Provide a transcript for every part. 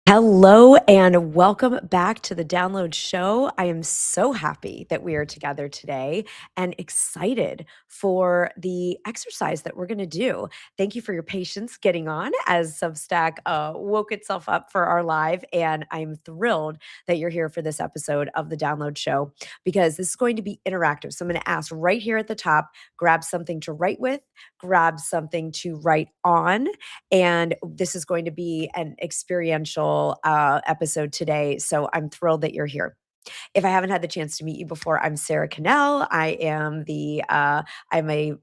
Hello and welcome back to the Download Show. I am so happy that we are together today and excited for the exercise that we're going to do. Thank you for your patience getting on as Substack woke itself up for our live. And I'm thrilled that you're here for this episode of the Download Show because this is going to be interactive. So I'm going to ask right here at the top, grab something to write with, grab something to write on, and this is going to be an experiential episode today. So I'm thrilled that you're here. If I haven't had the chance to meet you before, I'm Sara Connell. I'm a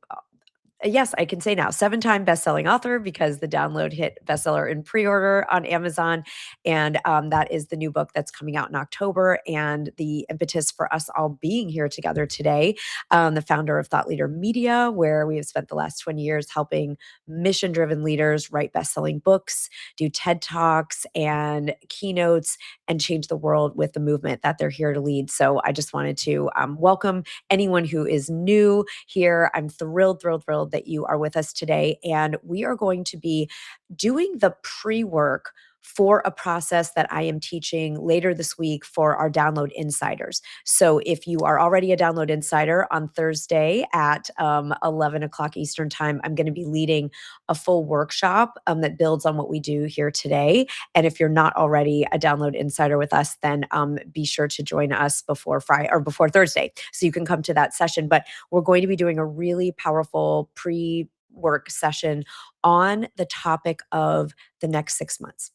yes, I can say now, 7-time best-selling author because the download hit bestseller in pre-order on Amazon, and that is the new book that's coming out in October, and the impetus for us all being here together today. The founder of Thought Leader Media, where we have spent the last 20 years helping mission-driven leaders write best-selling books, do TED Talks and keynotes, and change the world with the movement that they're here to lead. So I just wanted to welcome anyone who is new here. I'm thrilled that you are with us today. And we are going to be doing the pre work for a process that I am teaching later this week for our Download Insiders. So if you are already a Download Insider, on Thursday at 11 o'clock Eastern Time, I'm going to be leading a full workshop that builds on what we do here today. And if you're not already a Download Insider with us, then be sure to join us before Friday or before Thursday so you can come to that session. But we're going to be doing a really powerful pre-work session on the topic of the next 6 months.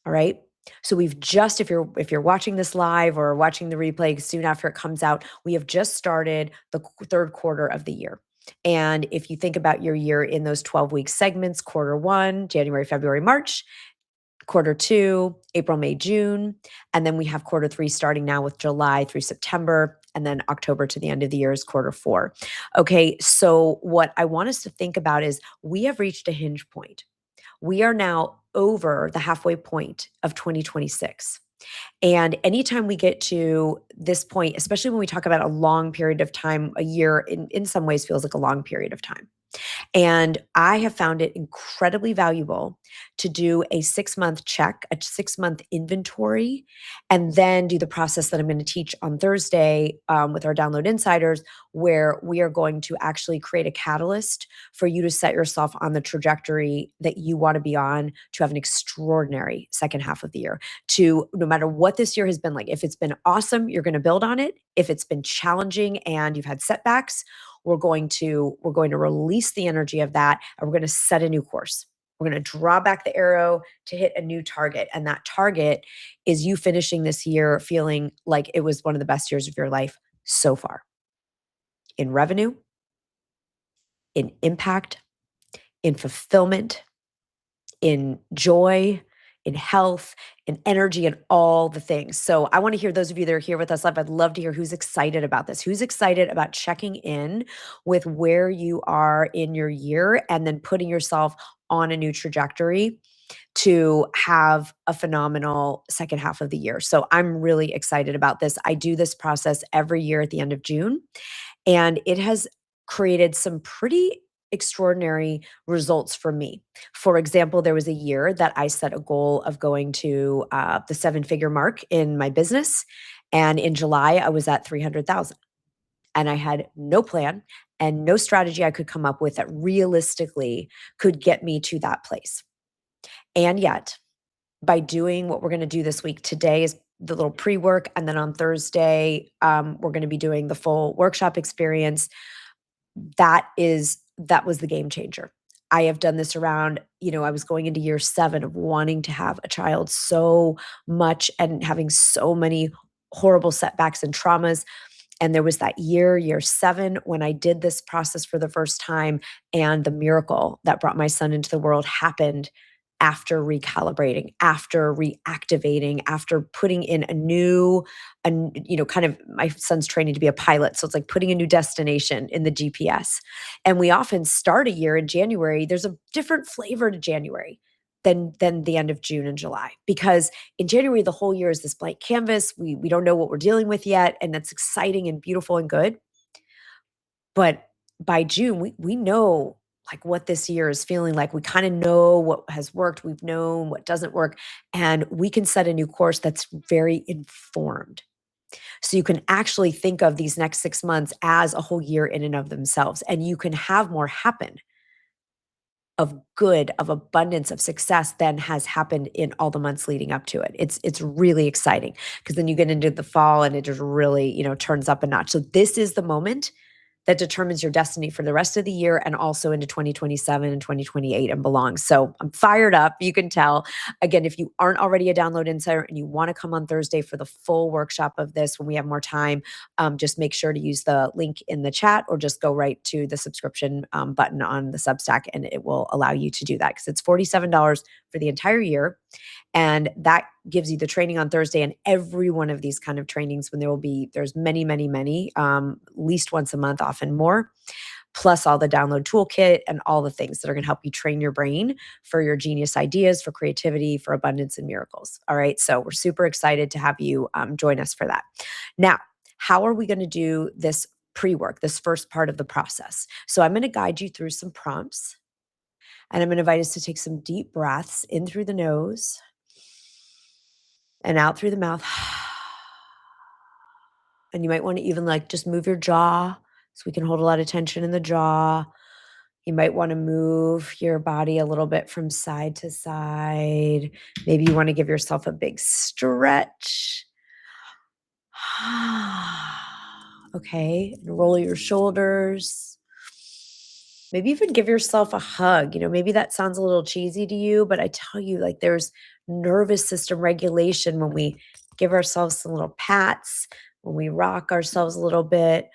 All right. So we've just, if you're watching this live or watching the replay soon after it comes out, we have just started the third quarter of the year. And if you think about your year in those 12-week segments, quarter one, January, February, March, quarter two, April, May, June, and then we have quarter three starting now with July through September, and then October to the end of the year is quarter four. Okay, so what I want us to think about is we have reached a hinge point. We are now over the halfway point of 2026. And anytime we get to this point, especially when we talk about a long period of time, a year in some ways feels like a long period of time. And I have found it incredibly valuable to do a 6-month check, a 6-month inventory, and then do the process that I'm going to teach on Thursday with our Download Insiders, where we are going to actually create a catalyst for you to set yourself on the trajectory that you want to be on to have an extraordinary second half of the year. To no matter what this year has been like, if it's been awesome, you're going to build on it. If it's been challenging and you've had setbacks, we're going to release the energy of that, and we're going to set a new course. We're going to draw back the arrow to hit a new target, and that target is you finishing this year feeling like it was one of the best years of your life so far, in revenue, in impact, in fulfillment, in joy, in health, in energy, and all the things. So I want to hear those of you that are here with us live. I'd love to hear who's excited about this. Who's excited about checking in with where you are in your year and then putting yourself on a new trajectory to have a phenomenal second half of the year. So I'm really excited about this. I do this process every year at the end of June, and it has created some pretty extraordinary results for me. For example, there was a year that I set a goal of going to the 7-figure mark in my business. And in July, I was at 300,000. And I had no plan and no strategy I could come up with that realistically could get me to that place. And yet, by doing what we're going to do this week, today is the little pre-work. And then on Thursday, we're going to be doing the full workshop experience. That was the game changer. I have done this around, I was going into year 7 of wanting to have a child so much and having so many horrible setbacks and traumas. And there was that year 7, when I did this process for the first time, and the miracle that brought my son into the world happened after recalibrating, after reactivating, after putting in a new, and kind of my son's training to be a pilot. So it's like putting a new destination in the GPS. And we often start a year in January. There's a different flavor to January than the end of June and July, because in January, the whole year is this blank canvas. We don't know what we're dealing with yet. And that's exciting and beautiful and good. But by June, we know like what this year is feeling like. We kind of know what has worked, we've known what doesn't work, and we can set a new course that's very informed. So you can actually think of these next 6 months as a whole year in and of themselves, and you can have more happen of good, of abundance, of success than has happened in all the months leading up to it. It's really exciting because then you get into the fall and it just really, turns up a notch. So this is the moment that determines your destiny for the rest of the year and also into 2027 and 2028 and belongs. So I'm fired up. You can tell. Again, if you aren't already a Download Insider and you want to come on Thursday for the full workshop of this when we have more time, just make sure to use the link in the chat or just go right to the subscription button on the Substack and it will allow you to do that because it's $47 for the entire year. And that gives you the training on Thursday and every one of these kind of trainings when there's many, many, many, at least once a month, often more, plus all the download toolkit and all the things that are going to help you train your brain for your genius ideas, for creativity, for abundance and miracles. All right. So we're super excited to have you join us for that. Now, how are we going to do this pre-work, this first part of the process? So I'm going to guide you through some prompts and I'm going to invite us to take some deep breaths in through the nose and out through the mouth. And you might want to even just move your jaw so we can hold a lot of tension in the jaw. You might want to move your body a little bit from side to side. Maybe you want to give yourself a big stretch. Okay, and roll your shoulders. Maybe even give yourself a hug. Maybe that sounds a little cheesy to you, but I tell you, there's nervous system regulation when we give ourselves some little pats, when we rock ourselves a little bit.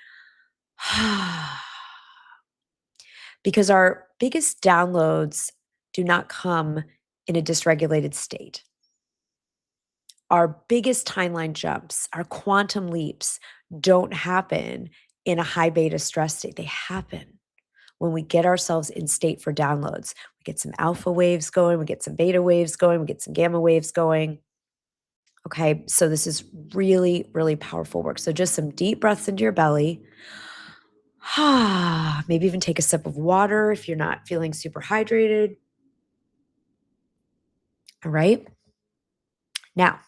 Because our biggest downloads do not come in a dysregulated state. Our biggest timeline jumps, our quantum leaps don't happen in a high beta stress state. They happen when we get ourselves in state for downloads. We get some alpha waves going, we get some beta waves going, we get some gamma waves going. Okay, so this is really, really powerful work. So just some deep breaths into your belly. Maybe even take a sip of water if you're not feeling super hydrated. All right. Now,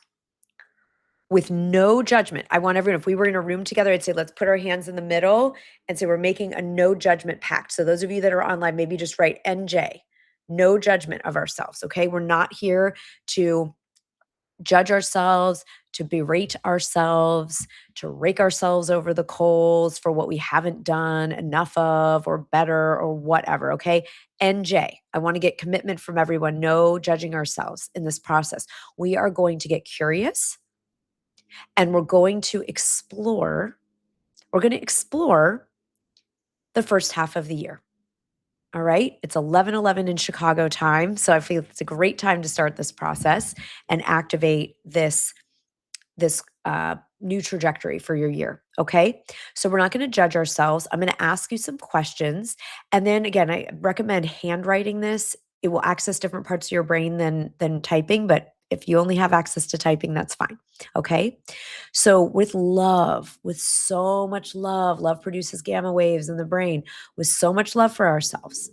with no judgment, I want everyone, if we were in a room together, I'd say, let's put our hands in the middle and say, we're making a no judgment pact. So those of you that are online, maybe just write NJ, no judgment of ourselves. Okay. We're not here to judge ourselves, to berate ourselves, to rake ourselves over the coals for what we haven't done enough of or better or whatever. Okay. NJ, I want to get commitment from everyone. No judging ourselves in this process. We are going to get curious and we're going to explore. We're going to explore the first half of the year. All right. It's 11:11 in Chicago time. So I feel it's a great time to start this process and activate this new trajectory for your year. Okay. So we're not going to judge ourselves. I'm going to ask you some questions. And then again, I recommend handwriting this. It will access different parts of your brain than typing, but if you only have access to typing, that's fine. Okay. So with love, with so much love, love produces gamma waves in the brain. With so much love for ourselves,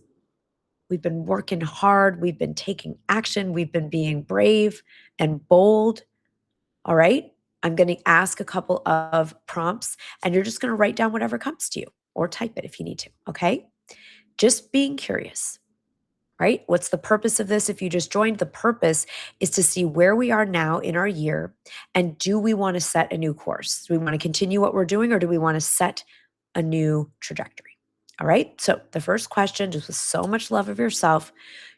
we've been working hard. We've been taking action. We've been being brave and bold. All right. I'm going to ask a couple of prompts and you're just going to write down whatever comes to you or type it if you need to. Okay. Just being curious, right? What's the purpose of this? If you just joined, the purpose is to see where we are now in our year and do we want to set a new course? Do we want to continue what we're doing or do we want to set a new trajectory? All right. So the first question, just with so much love of yourself,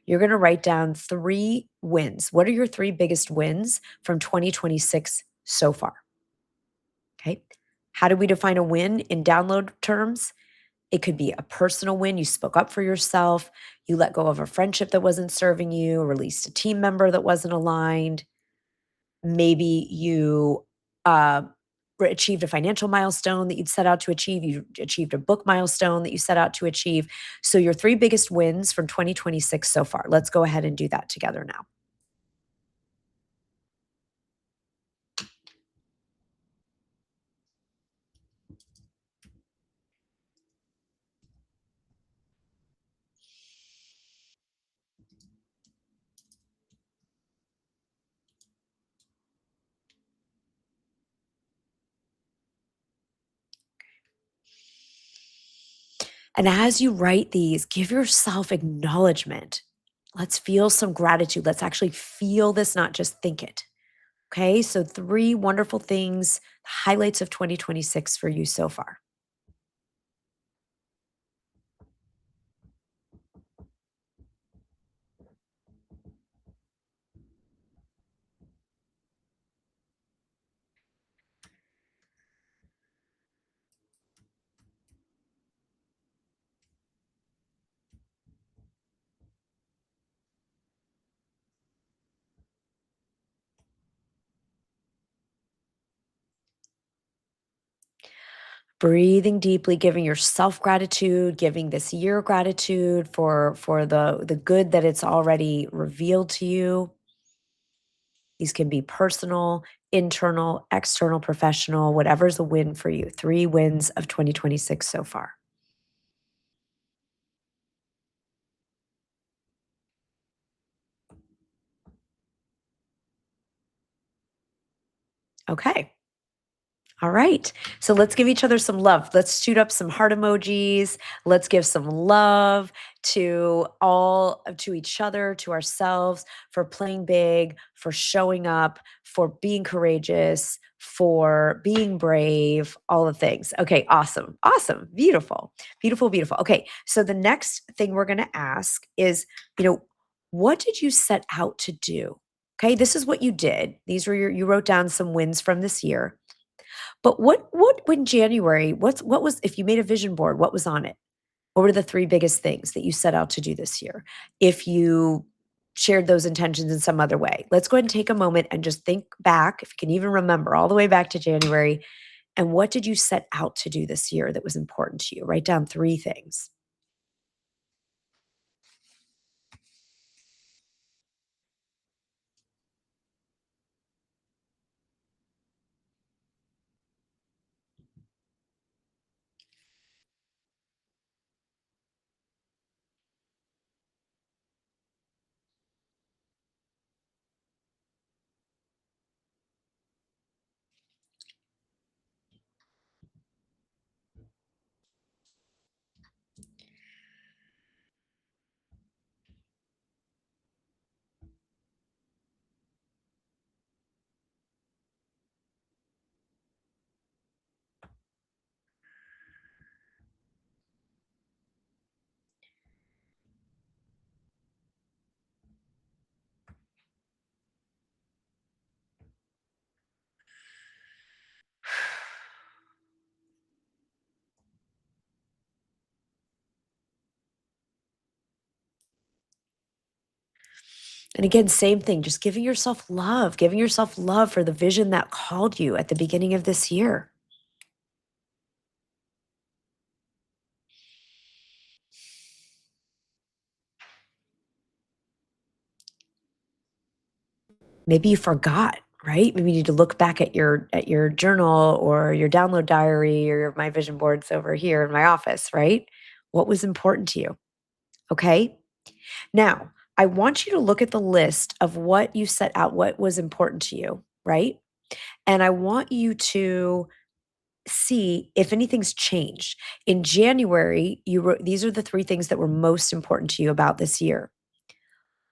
you're going to write down 3 wins. What are your 3 biggest wins from 2026 so far? Okay. How do we define a win in download terms? It could be a personal win. You spoke up for yourself. You let go of a friendship that wasn't serving you, released a team member that wasn't aligned. Maybe you achieved a financial milestone that you'd set out to achieve. You achieved a book milestone that you set out to achieve. So your 3 biggest wins from 2026 so far. Let's go ahead and do that together now. And as you write these, give yourself acknowledgement. Let's feel some gratitude. Let's actually feel this, not just think it. Okay. So, three wonderful things, highlights of 2026 for you so far. Breathing deeply, giving yourself gratitude, giving this year gratitude for the good that it's already revealed to you. These can be personal, internal, external, professional, whatever's a win for you. Three wins of 2026 so far. Okay. All right. So let's give each other some love. Let's shoot up some heart emojis. Let's give some love to each other, to ourselves for playing big, for showing up, for being courageous, for being brave, all the things. Okay, awesome. Awesome. Beautiful. Beautiful, beautiful. Okay. So the next thing we're going to ask is, you know, what did you set out to do? Okay, this is what you did. These were you wrote down some wins from this year, but what in January, what was if you made a vision board, what was on it? What were the 3 biggest things that you set out to do this year? If you shared those intentions in some other way. Let's go ahead and take a moment and just think back, if you can even remember all the way back to January, and what did you set out to do this year that was important to you? Write down 3 things. And again, same thing, just giving yourself love for the vision that called you at the beginning of this year. Maybe you forgot, right? Maybe you need to look back at your journal or your download diary or my vision boards over here in my office, right? What was important to you? Okay? Now, I want you to look at the list of what you set out, what was important to you, right? And I want you to see if anything's changed. In January, you wrote these are the 3 things that were most important to you about this year.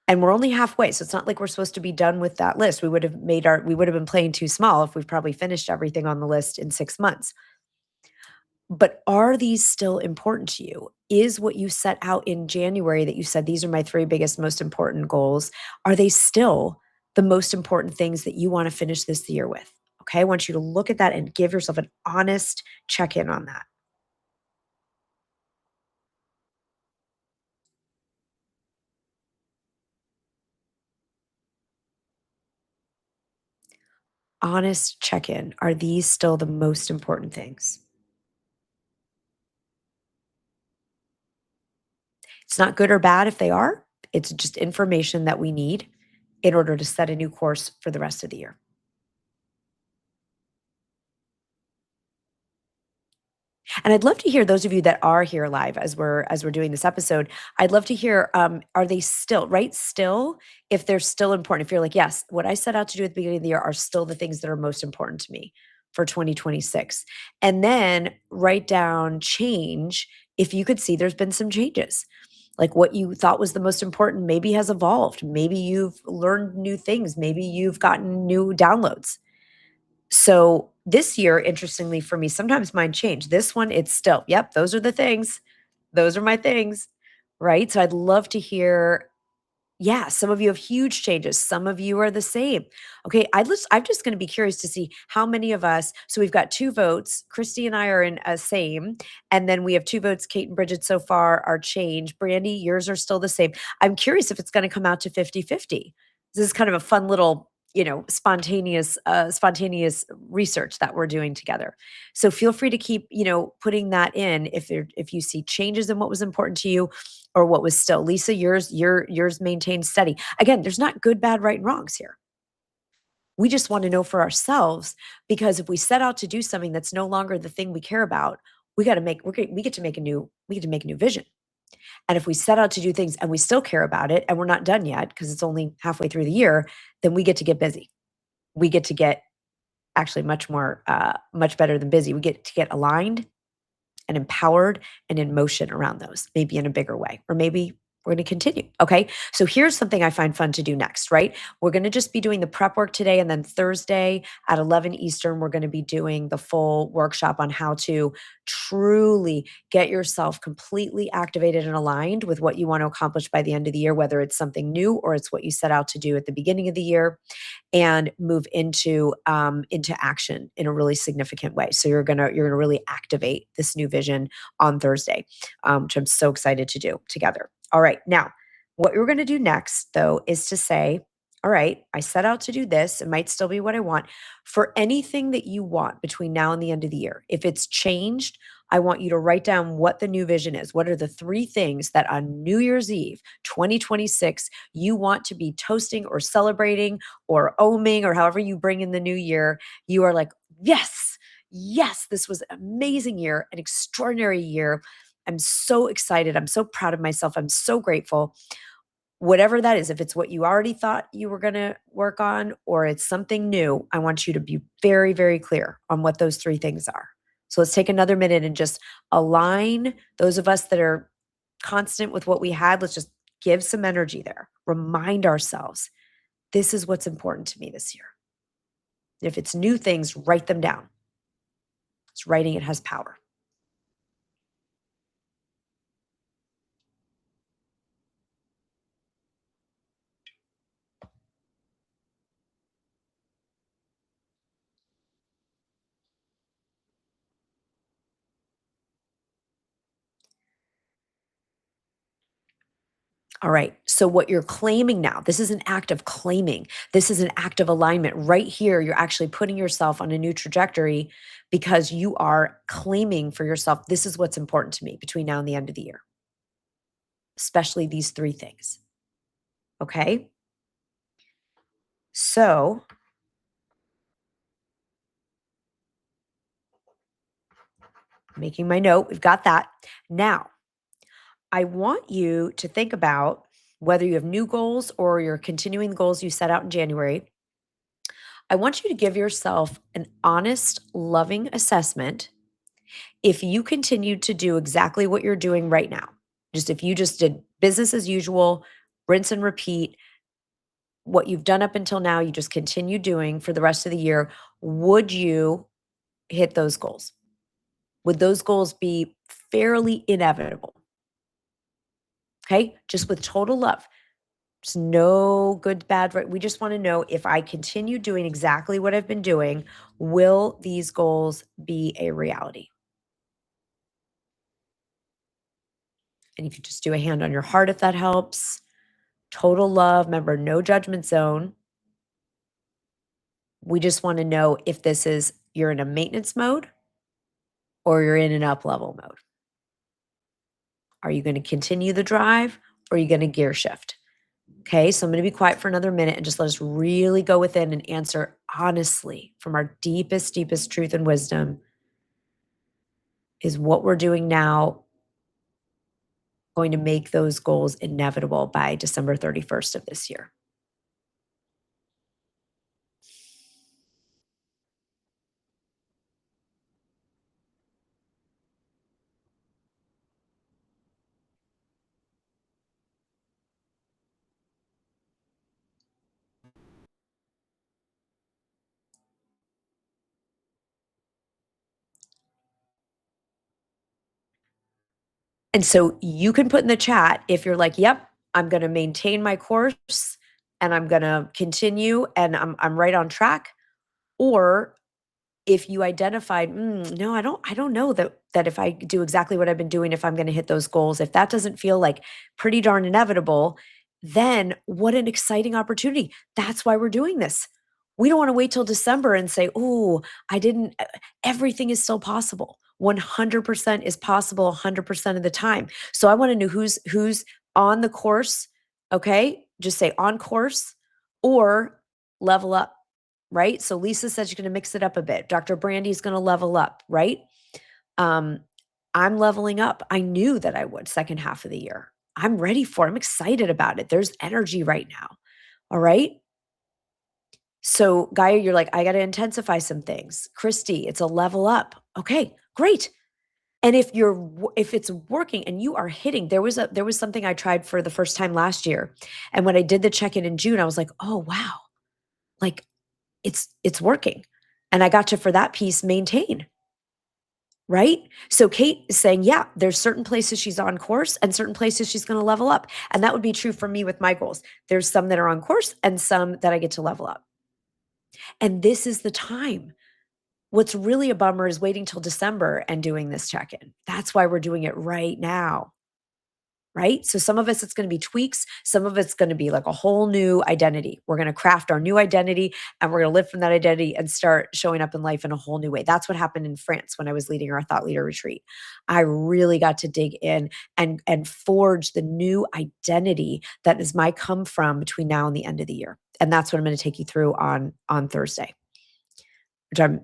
And we're only halfway, so it's not like we're supposed to be done with that list. We would have been playing too small if we've probably finished everything on the list in 6 months. But are these still important to you? Is what you set out in January that you said, "These are my 3 biggest, most important goals," are they still the most important things that you wanna finish this year with? Okay, I want you to look at that and give yourself an honest check-in on that. Honest check-in. Are these still the most important things? It's not good or bad if they are. It's just information that we need in order to set a new course for the rest of the year. And I'd love to hear those of you that are here live as we're doing this episode. I'd love to hear are they still right still if they're still important if you're like yes, what I set out to do at the beginning of the year are still the things that are most important to me for 2026. And then write down change If you could see there's been some changes, like what you thought was the most important maybe has evolved. Maybe you've learned new things. Maybe you've gotten new downloads. So this year, interestingly for me, sometimes mine change. This one, it's still, yep, those are the things. Those are my things. Right. So I'd love to hear, yeah, some of you have huge changes. Some of you are the same. Okay, I'm just going to be curious to see how many of us. So we've got 2 votes. Christy and I are in a same, and then we have 2 votes. Kate and Bridget so far are changed. Brandy, yours are still the same. I'm curious if it's going to come out to 50-50. This is kind of a fun little, spontaneous research that we're doing together. So feel free to keep, putting that in if you see changes in what was important to you or what was still. Lisa, yours maintained steady. Again, there's not good, bad, right, and wrongs here. We just want to know for ourselves, because if we set out to do something that's no longer the thing we care about, we get to make a new vision. And if we set out to do things and we still care about it and we're not done yet because it's only halfway through the year, then we get busy. We get to get actually much better than busy. We get to get aligned and empowered and in motion around those, maybe in a bigger way, or maybe we're going to continue. Okay. So here's something I find fun to do next, right? We're going to just be doing the prep work today. And then Thursday at 11 Eastern, we're going to be doing the full workshop on how to truly get yourself completely activated and aligned with what you want to accomplish by the end of the year, whether it's something new or it's what you set out to do at the beginning of the year, and move into action in a really significant way. So you're gonna really activate this new vision on Thursday, which I'm so excited to do together. All right, now what we're gonna do next, though, is to say, all right, I set out to do this. It might still be what I want. For anything that you want between now and the end of the year, if it's changed, I want you to write down what the new vision is. What are the 3 things that on New Year's Eve, 2026, you want to be toasting or celebrating or oming, or however you bring in the new year? You are like, yes, yes, this was an amazing year, an extraordinary year. I'm so excited. I'm so proud of myself. I'm so grateful. Whatever that is, if it's what you already thought you were going to work on or it's something new, I want you to be very, very clear on what those 3 things are. So let's take another minute and just align those of us that are constant with what we had. Let's just give some energy there. Remind ourselves, this is what's important to me this year. If it's new things, write them down. It's writing, it has power. All right. So, what you're claiming now, this is an act of claiming. This is an act of alignment. Right here, you're actually putting yourself on a new trajectory because you are claiming for yourself, this is what's important to me between now and the end of the year, especially these 3 things. Okay. So, making my note, we've got that. Now, I want you to think about whether you have new goals or you're continuing the goals you set out in January. I want you to give yourself an honest, loving assessment if you continue to do exactly what you're doing right now. Just if you just did business as usual, rinse and repeat, what you've done up until now, you just continue doing for the rest of the year, would you hit those goals? Would those goals be fairly inevitable? Okay, just with total love. There's no good, bad, right? We just want to know, if I continue doing exactly what I've been doing, will these goals be a reality? And you could just do a hand on your heart if that helps. Total love. Remember, no judgment zone. We just want to know if this is you're in a maintenance mode or you're in an up level mode. Are you going to continue the drive or are you going to gear shift? Okay, so I'm going to be quiet for another minute and just let us really go within and answer honestly from our deepest, deepest truth and wisdom. Is what we're doing now going to make those goals inevitable by December 31st of this year? And so you can put in the chat if you're like, "Yep, I'm gonna maintain my course and I'm gonna continue and I'm right on track," or if you identified, no, I don't know that if I do exactly what I've been doing, if I'm gonna hit those goals, if that doesn't feel like pretty darn inevitable, then what an exciting opportunity. That's why we're doing this. We don't wanna wait till December and say, "Oh, I didn't" everything is still possible. 100% is possible 100% of the time. So I wanna know who's on the course, okay? Just say on course or level up. Right? So Lisa said she's gonna mix it up a bit. Dr. Brandy's gonna level up, right? Um, I'm leveling up. I knew that I would second half of the year. I'm excited about it. There's energy right now. All right. So Gaia, you're like, I gotta intensify some things. Christy, it's a level up. Okay, great. And if it's working and you are hitting, there was something I tried for the first time last year. And when I did the check-in in June, I was like, oh wow, like it's working. And I got to, for that piece, maintain, right? So Kate is saying, yeah, there's certain places she's on course and certain places she's going to level up. And that would be true for me with my goals. There's some that are on course and some that I get to level up. And this is the time. What's really a bummer is waiting till December and doing this check-in. That's why we're doing it right now. Right? So some of us, it's going to be tweaks. Some of it's going to be like a whole new identity. We're going to craft our new identity and we're going to live from that identity and start showing up in life in a whole new way. That's what happened in France when I was leading our thought leader retreat. I really got to dig in and forge the new identity that is my come from between now and the end of the year. And that's what I'm going to take you through on Thursday. Which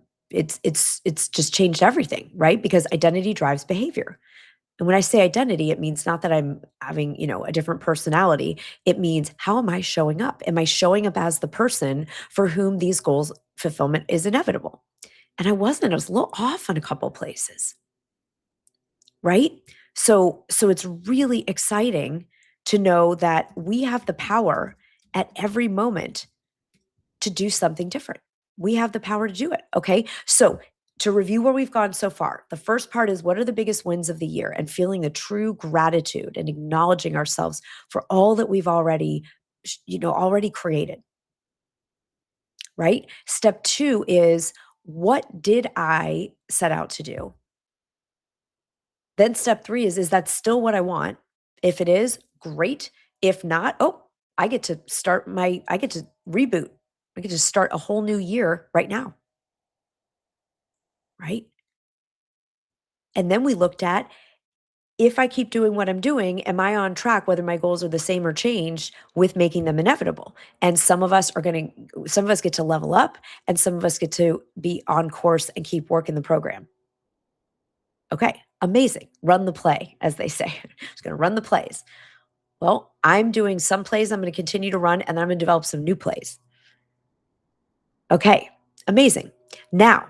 it's just changed everything, right? Because identity drives behavior. And when I say identity, it means not that I'm having, a different personality. It means, how am I showing up? Am I showing up as the person for whom these goals fulfillment is inevitable? And I wasn't. I was a little off on a couple places, right? So it's really exciting to know that we have the power at every moment to do something different. We have the power to do it. Okay. So, to review where we've gone so far, the first part is, what are the biggest wins of the year, and feeling the true gratitude and acknowledging ourselves for all that we've already created, right? Step two is, what did I set out to do? Then step three is that still what I want? If it is, great. If not, oh, I get to reboot. I get to start a whole new year right now, right? And then we looked at, if I keep doing what I'm doing, am I on track, whether my goals are the same or changed, with making them inevitable? And some of us get to level up and some of us get to be on course and keep working the program. Okay, amazing. Run the play, as they say. Just going to run the plays. Well, I'm doing some plays I'm going to continue to run, and then I'm going to develop some new plays. Okay, amazing. Now,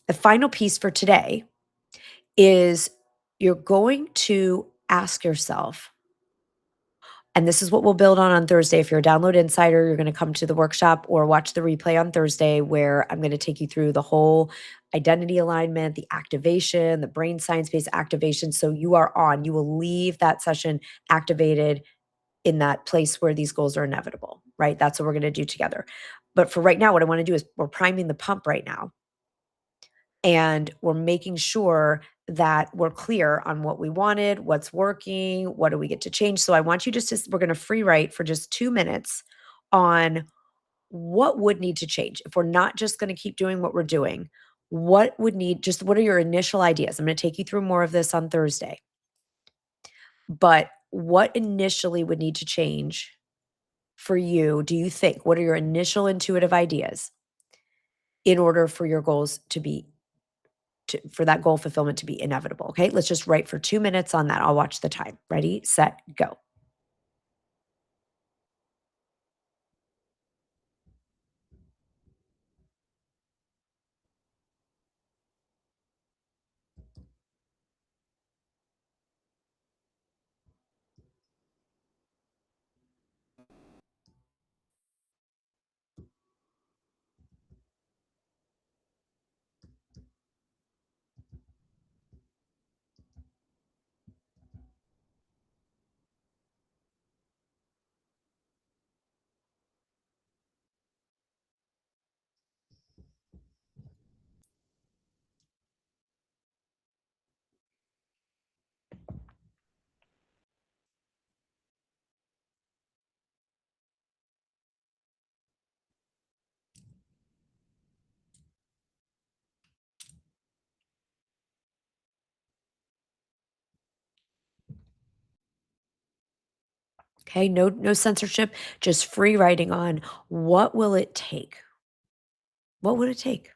the final piece for today is, you're going to ask yourself, and this is what we'll build on Thursday. If you're a download insider, you're going to come to the workshop or watch the replay on Thursday, where I'm going to take you through the whole identity alignment, the activation, the brain science based activation. So you will leave that session activated in that place where these goals are inevitable, right? That's what we're going to do together. But for right now, what I want to do is, we're priming the pump right now. And we're making sure that we're clear on what we wanted, what's working, what do we get to change. So I want you we're going to free write for just 2 minutes on what would need to change. If we're not just going to keep doing what we're doing, what are your initial ideas? I'm going to take you through more of this on Thursday. But what initially would need to change for you, do you think? What are your initial intuitive ideas in order for your goals for that goal fulfillment to be inevitable? Okay, let's just write for 2 minutes on that. I'll watch the time. Ready, set, go. Okay, no censorship, just free writing on what will it take? What would it take?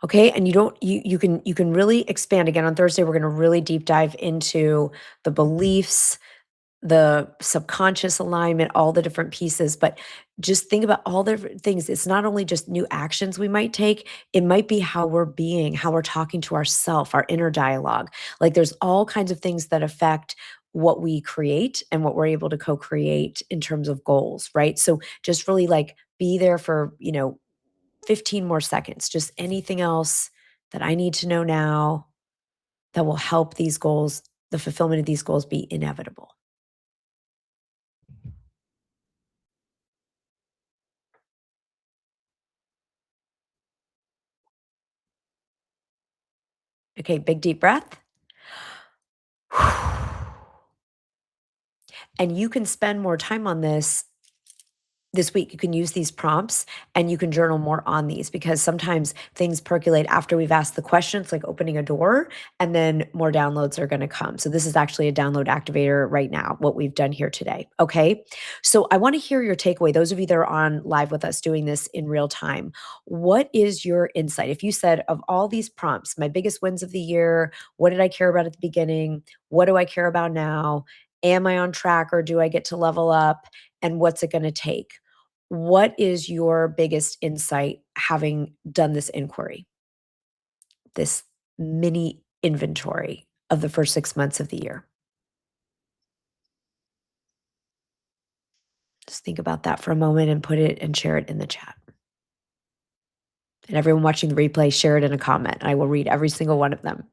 Okay, and you can really expand again on Thursday. We're going to really deep dive into the beliefs, the subconscious alignment, all the different pieces, but just think about all the different things. It's not only just new actions we might take, it might be how we're being, how we're talking to ourself, our inner dialogue. Like there's all kinds of things that affect what we create and what we're able to co-create in terms of goals, right? So just really like be there for, 15 more seconds. Just anything else that I need to know now that will help these goals, the fulfillment of these goals be inevitable. Okay, big deep breath. And you can spend more time on this week. You can use these prompts and you can journal more on these because sometimes things percolate after we've asked the questions, like opening a door, and then more downloads are going to come. So, this is actually a download activator right now, what we've done here today. Okay. So, I want to hear your takeaway. Those of you that are on live with us doing this in real time, what is your insight? If you said, of all these prompts, my biggest wins of the year, what did I care about at the beginning? What do I care about now? Am I on track or do I get to level up? And what's it going to take? What is your biggest insight having done this inquiry, this mini inventory of the first 6 months of the year? Just think about that for a moment and put it and share it in the chat. And everyone watching the replay, share it in a comment. I will read every single one of them.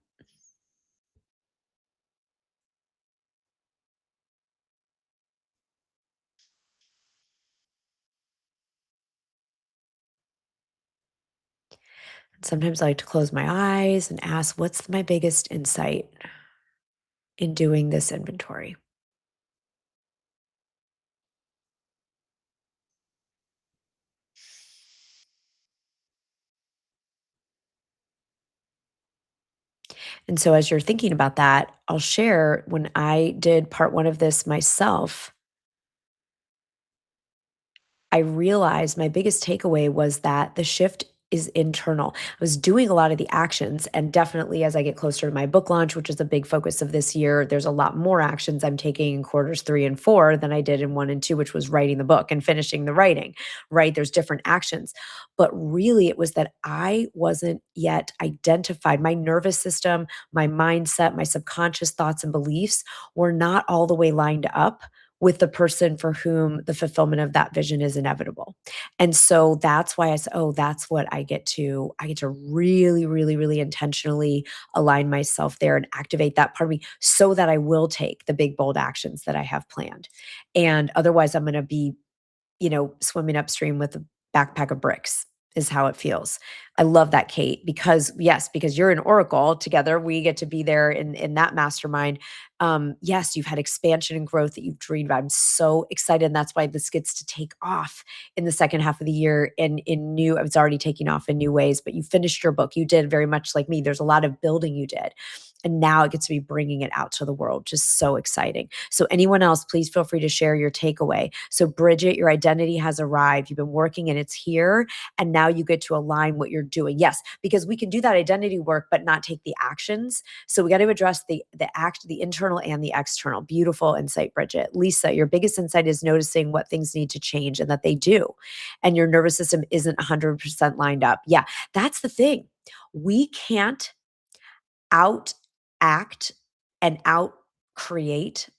Sometimes I like to close my eyes and ask, what's my biggest insight in doing this inventory? And so as you're thinking about that, I'll share when I did part one of this myself, I realized my biggest takeaway was that the shift is internal. I was doing a lot of the actions, and definitely as I get closer to my book launch, which is a big focus of this year, there's a lot more actions I'm taking in quarters 3 and 4 than I did in 1 and 2, which was writing the book and finishing the writing, right? There's different actions. But really, it was that I wasn't yet identified. My nervous system, my mindset, my subconscious thoughts and beliefs were not all the way lined up with the person for whom the fulfillment of that vision is inevitable. And so that's why I said, oh, that's what I get to really, really, really intentionally align myself there and activate that part of me so that I will take the big, bold actions that I have planned. And otherwise, I'm going to be swimming upstream with a backpack of bricks is how it feels. I love that, Kate, because yes, because you're an oracle together, we get to be there in that mastermind. Yes, you've had expansion and growth that you've dreamed of. I'm so excited. And that's why this gets to take off in the second half of the year in new, it's already taking off in new ways, but you finished your book. You did very much like me. There's a lot of building you did. And now it gets to be bringing it out to the world. Just so exciting. So, anyone else, please feel free to share your takeaway. So, Bridget, your identity has arrived. You've been working and it's here. And now you get to align what you're doing. Yes, because we can do that identity work, but not take the actions. So, we got to address the internal and the external. Beautiful insight, Bridget. Lisa, your biggest insight is noticing what things need to change and that they do. And your nervous system isn't 100% lined up. Yeah, that's the thing. We can't out act and out create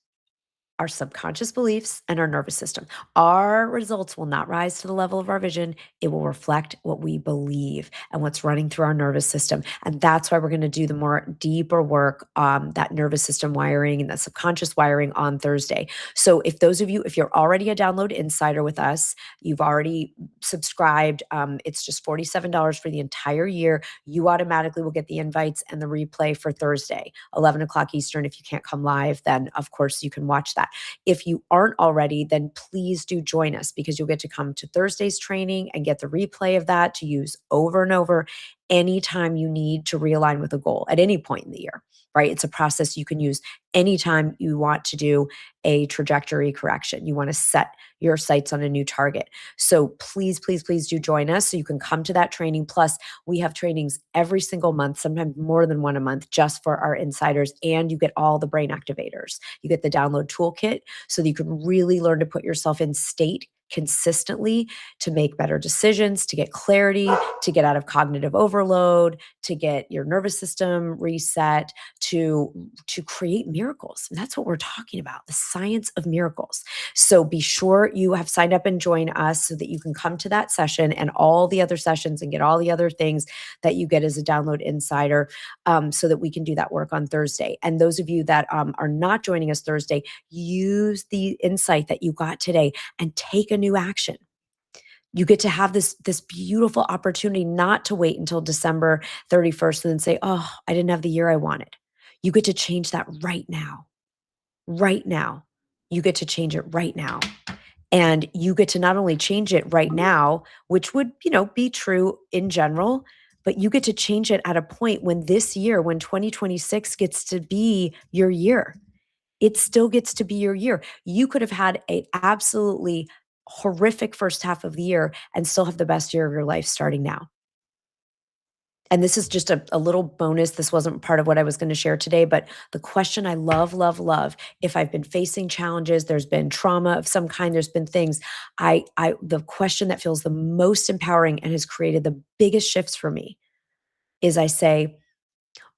our subconscious beliefs and our nervous system. Our results will not rise to the level of our vision. It will reflect what we believe and what's running through our nervous system. And that's why we're going to do the more deeper work, that nervous system wiring and the subconscious wiring on Thursday. So if those of you, if you're already a download insider with us, you've already subscribed, it's just $47 for the entire year. You automatically will get the invites and the replay for Thursday, 11 o'clock Eastern. If you can't come live, then of course you can watch that. If you aren't already, then please do join us, because you'll get to come to Thursday's training and get the replay of that to use over and over anytime you need to realign with a goal at any point in the year, right? It's a process you can use anytime you want to do a trajectory correction. You want to set your sights on a new target. So please, please, please do join us so you can come to that training. Plus, we have trainings every single month, sometimes more than one a month, just for our insiders. And you get all the brain activators. You get the download toolkit so that you can really learn to put yourself in state consistently to make better decisions, to get clarity, to get out of cognitive overload, to get your nervous system reset, to create miracles. And that's what we're talking about, the science of miracles. So be sure you have signed up and join us so that you can come to that session and all the other sessions and get all the other things that you get as a download insider, so that we can do that work on Thursday. And those of you that are not joining us Thursday, use the insight that you got today and take a new action. You get to have this beautiful opportunity not to wait until December 31st and then say, "Oh, I didn't have the year I wanted." You get to change that right now. Right now. You get to change it right now. And you get to not only change it right now, which would, be true in general, but you get to change it at a point when this year, when 2026 gets to be your year. It still gets to be your year. You could have had a absolutely horrific first half of the year and still have the best year of your life starting now. And this is just a little bonus. This wasn't part of what I was going to share today, but the question I love, love, love, if I've been facing challenges, there's been trauma of some kind, there's been things, the question that feels the most empowering and has created the biggest shifts for me is I say,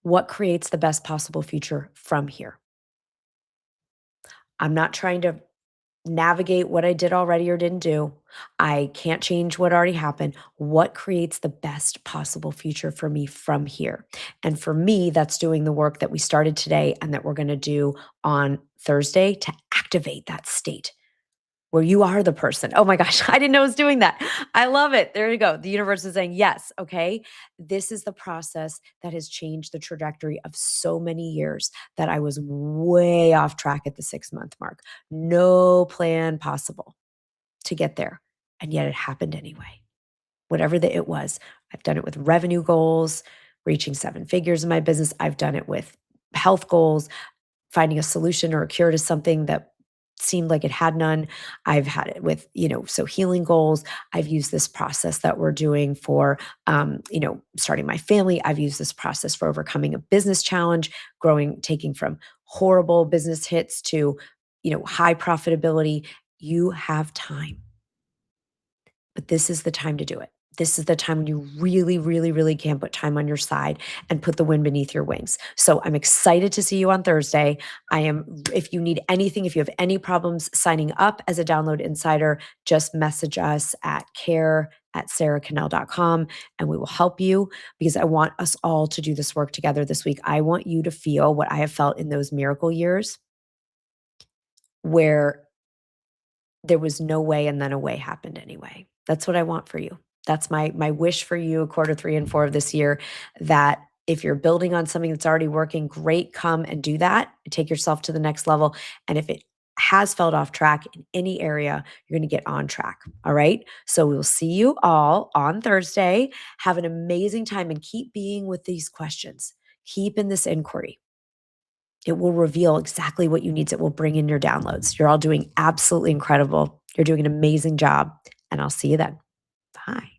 what creates the best possible future from here? I'm not trying to navigate what I did already or didn't do. I can't change what already happened. What creates the best possible future for me from here? And for me, that's doing the work that we started today and that we're going to do on Thursday to activate that state where you are the person. Oh my gosh, I didn't know it was doing that. I love it. There you go. The universe is saying, yes, okay. This is the process that has changed the trajectory of so many years that I was way off track at the 6-month mark. No plan possible to get there. And yet it happened anyway. Whatever it was, I've done it with revenue goals, reaching 7 figures in my business. I've done it with health goals, finding a solution or a cure to something that seemed like it had none. I've had it with, so healing goals. I've used this process that we're doing for, starting my family. I've used this process for overcoming a business challenge, growing, taking from horrible business hits to, high profitability. You have time, but this is the time to do it. This is the time when you really, really, really can put time on your side and put the wind beneath your wings. So I'm excited to see you on Thursday. If you need anything, if you have any problems signing up as a download insider, just message us at care@saraconnell.com and we will help you, because I want us all to do this work together this week. I want you to feel what I have felt in those miracle years where there was no way and then a way happened anyway. That's what I want for you. That's my wish for you, quarter 3 and 4 of this year, that if you're building on something that's already working, great, come and do that. Take yourself to the next level. And if it has felt off track in any area, you're going to get on track. All right. So we'll see you all on Thursday. Have an amazing time and keep being with these questions. Keep in this inquiry. It will reveal exactly what you need. It will bring in your downloads. You're all doing absolutely incredible. You're doing an amazing job. And I'll see you then. Bye.